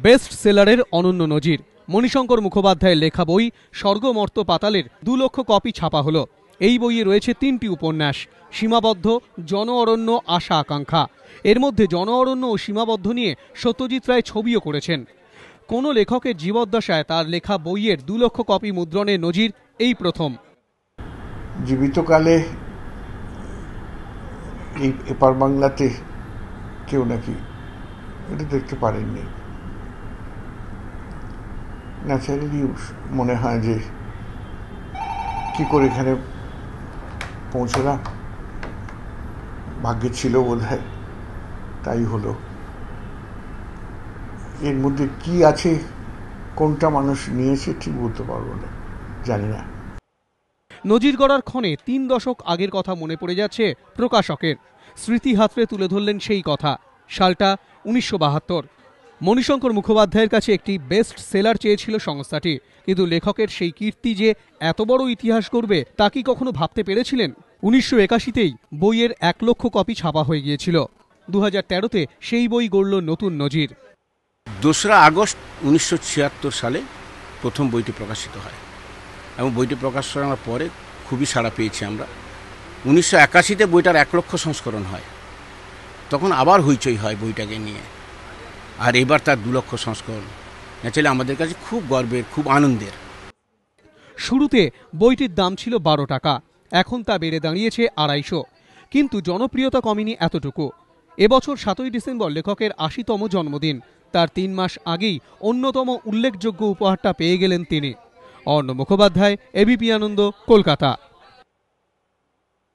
Best সেলারের অনন্য নজির। মণিশঙ্কর মুখোপাধ্যায়ের লেখা বই স্বর্গমর্ত্য পাতালের 2 লক্ষ কপি ছাপা হলো। এই বইয়ে রয়েছে 3টি উপন্যাস, সীমাবদ্ধ, জন অরণ্য, আশা আকাঙ্ক্ষা। এর মধ্যে জন অরণ্য ও সীমাবদ্ধ নিয়ে সত্যজিৎ রায় ছবিও করেছেন। কোনো লেখকের জীবদ্দশায় তার লেখা বইয়ের 2 লক্ষ কপি মুদ্রণের নজির এই প্রথম। জীবিতকালে এই এপার বাংলাতে কেউ নাকি এটা দেখতে পারেননি। ন্যাচারালি মনে হয় যে কি করে এখানে পৌঁছলাম, ভাগ্যে ছিল বোধহয়, তাই হলো। এর মধ্যে কি আছে, কোনটা মানুষ নিয়েছে ঠিক বলতে পারবো না, জানি না। নজির গড়ার ক্ষণে 3 দশক আগের কথা মনে পড়ে যাচ্ছে প্রকাশকের। স্মৃতি হাতড়ে তুলে ধরলেন সেই কথা। সালটা 1972। মণিশঙ্কর মুখোপাধ্যায়ের কাছে একটি বেস্ট সেলার চেয়েছিল সংস্থাটি, কিন্তু লেখকের সেই কীর্তি যে এত বড় ইতিহাস গড়বে তা কি কখনো ভাবতে পেরেছিলেন? 1981তেই বইয়ের 1 লক্ষ কপি ছাপা হয়ে গিয়েছিল। 2013তে সেই বই গড়ল নতুন নজির। 2রা আগস্ট 1976 সালে প্রথম বইটি প্রকাশিত হয় এবং বইটি প্রকাশ করার পরে খুবই সাড়া পেয়েছি আমরা। 1981তে বইটার 1 লক্ষ সংস্করণ হয়, তখন আবার হইচই হয় বইটাকে নিয়ে, আর এবার তার 2 লক্ষ সংস্করণ। ন্যাচারালি আমাদের কাছে খুব গর্বের, খুব আনন্দের। শুরুতে বইটির দাম ছিল 12 টাকা, এখন তা বেড়ে দাঁড়িয়েছে 250। কিন্তু জনপ্রিয়তা কমেনি এতটুকু। এবছর 7ই ডিসেম্বর লেখকের 80তম জন্মদিন। তার 3 মাস আগেই অন্যতম উল্লেখযোগ্য উপহারটা পেয়ে গেলেন তিনি। অর্ণব মুখোপাধ্যায়, এবিপি আনন্দ, কলকাতা।